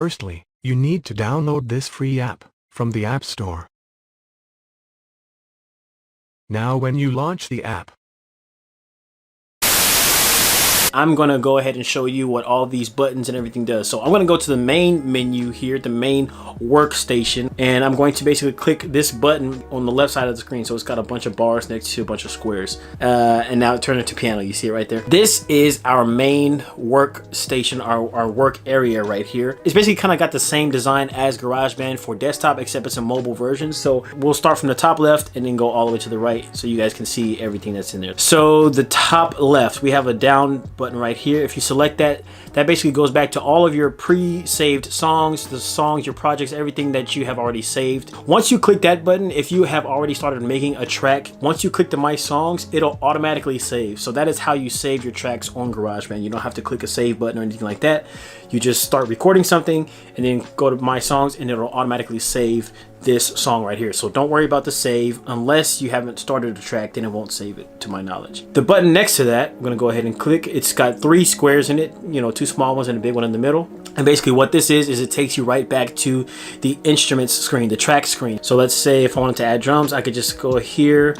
Firstly, you need to download this free app from the App Store. Now when you launch the app, I'm going to go ahead and show you what all these buttons and everything does. So I'm going to go to the main menu here, the main workstation, and I'm going to basically click this button on the left side of the screen. So it's got a bunch of bars next to a bunch of squares. And now it turned into piano. You see it right there. This is our main workstation, our work area right here. It's basically kind of got the same design as GarageBand for desktop, except it's a mobile version. So we'll start from the top left and then go all the way to the right so you guys can see everything that's in there. So the top left, we have a down button right here. If you select that, that basically goes back to all of your pre-saved songs, the songs, your projects, everything that you have already saved. Once you click that button, if you have already started making a track, once you click the My Songs, it'll automatically save. So that is how you save your tracks on GarageBand. You don't have to click a save button or anything like that. You just start recording something and then go to My Songs and it'll automatically save this song right here. So don't worry about the save unless you haven't started a track, then it won't save it to my knowledge. The button next to that, I'm gonna go ahead and click. It's got 3 squares in it, you know, 2 small ones and a big one in the middle. And basically what this is it takes you right back to the instruments screen, the track screen. So let's say if I wanted to add drums, I could just go here,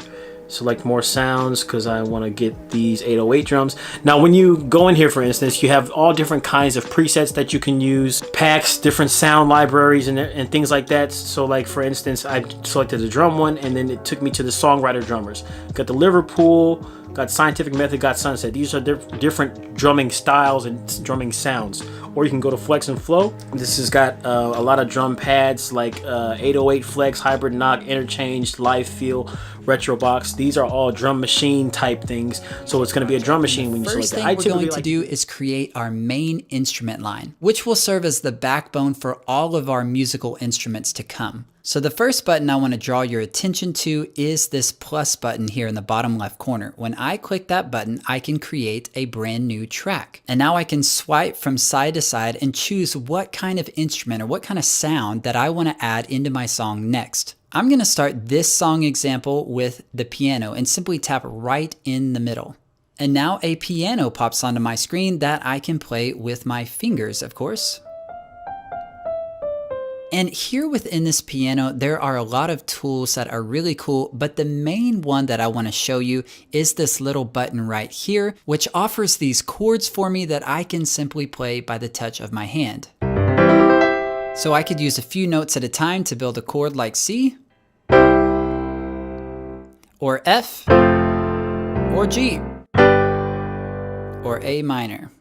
select more sounds because I want to get these 808 drums. Now when you go in here, for instance, you have all different kinds of presets that you can use, packs, different sound libraries and things like that. So like for instance, I selected the drum one and then it took me to the songwriter drummers. Got the Liverpool, got Scientific Method, got Sunset. These are different drumming styles and drumming sounds. Or you can go to Flex and Flow. This has got a lot of drum pads like 808 Flex, Hybrid Knock, Interchange, Live Feel, Retro Box. These are all drum machine type things. So it's going to be a drum machine when you select it. First thing we're going to do is create our main instrument line, which will serve as the backbone for all of our musical instruments to come. So the first button I want to draw your attention to is this plus button here in the bottom left corner. When I click that button, I can create a brand new track. And now I can swipe from side to side and choose what kind of instrument or what kind of sound that I want to add into my song next. I'm going to start this song example with the piano and simply tap right in the middle. And now a piano pops onto my screen that I can play with my fingers, of course. And here within this piano, there are a lot of tools that are really cool, but the main one that I want to show you is this little button right here, which offers these chords for me that I can simply play by the touch of my hand. So I could use a few notes at a time to build a chord like C, or F, or G, or A minor.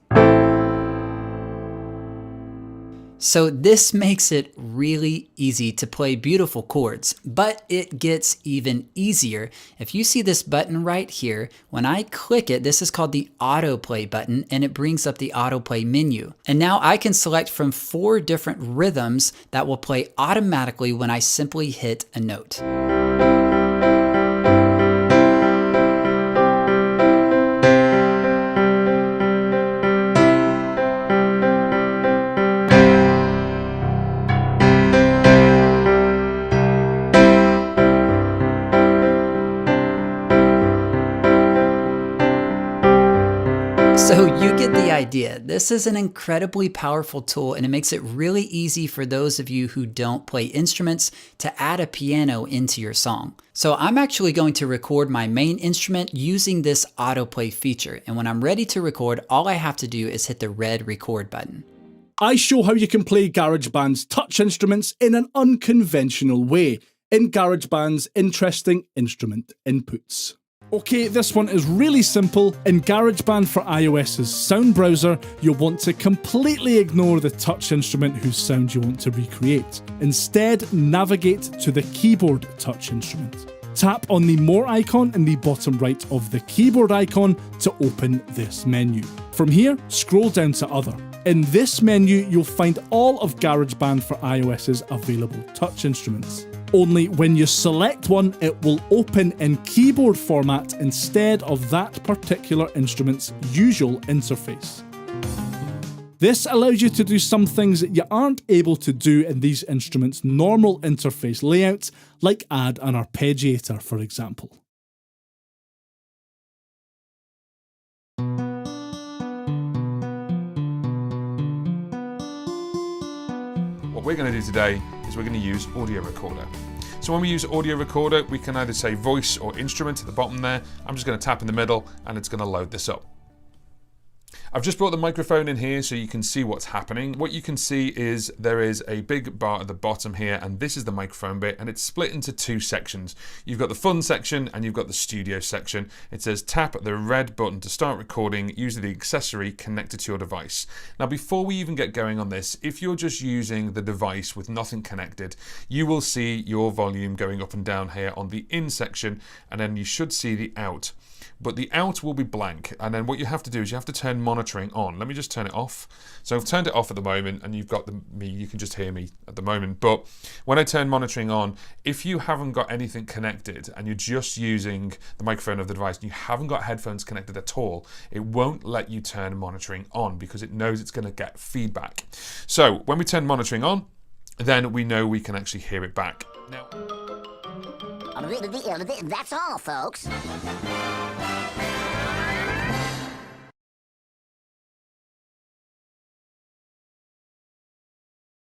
So this makes it really easy to play beautiful chords, but it gets even easier. If you see this button right here, when I click it, this is called the autoplay button, and it brings up the autoplay menu. And now I can select from 4 different rhythms that will play automatically when I simply hit a note. So you get the idea. This is an incredibly powerful tool, and it makes it really easy for those of you who don't play instruments to add a piano into your song. So I'm actually going to record my main instrument using this autoplay feature. And when I'm ready to record, all I have to do is hit the red record button. I show how you can play GarageBand's touch instruments in an unconventional way in GarageBand's interesting instrument inputs. Okay, this one is really simple. In GarageBand for iOS's sound browser, you'll want to completely ignore the touch instrument whose sound you want to recreate. Instead, navigate to the keyboard touch instrument. Tap on the More icon in the bottom right of the keyboard icon to open this menu. From here, scroll down to Other. In this menu, you'll find all of GarageBand for iOS's available touch instruments. Only when you select one, it will open in keyboard format instead of that particular instrument's usual interface. This allows you to do some things that you aren't able to do in these instruments' normal interface layouts, like add an arpeggiator, for example. What we're going to do today is we're going to use audio recorder. So when we use audio recorder, we can either say voice or instrument at the bottom there. I'm just going to tap in the middle and it's going to load this up. I've just brought the microphone in here so you can see what's happening. What you can see is there is a big bar at the bottom here, and this is the microphone bit, and it's split into two sections. You've got the fun section and you've got the studio section. It says tap the red button to start recording using the accessory connected to your device. Now before we even get going on this, if you're just using the device with nothing connected, you will see your volume going up and down here on the in section, and then you should see the out. But the out will be blank, and then what you have to do is you have to turn monitoring on. Let me just turn it off. So I've turned it off at the moment, and you've got me, you can just hear me at the moment. But when I turn monitoring on, if you haven't got anything connected and you're just using the microphone of the device and you haven't got headphones connected at all, it won't let you turn monitoring on because it knows it's going to get feedback. So when we turn monitoring on, then we know we can actually hear it back. Now, that's all, folks.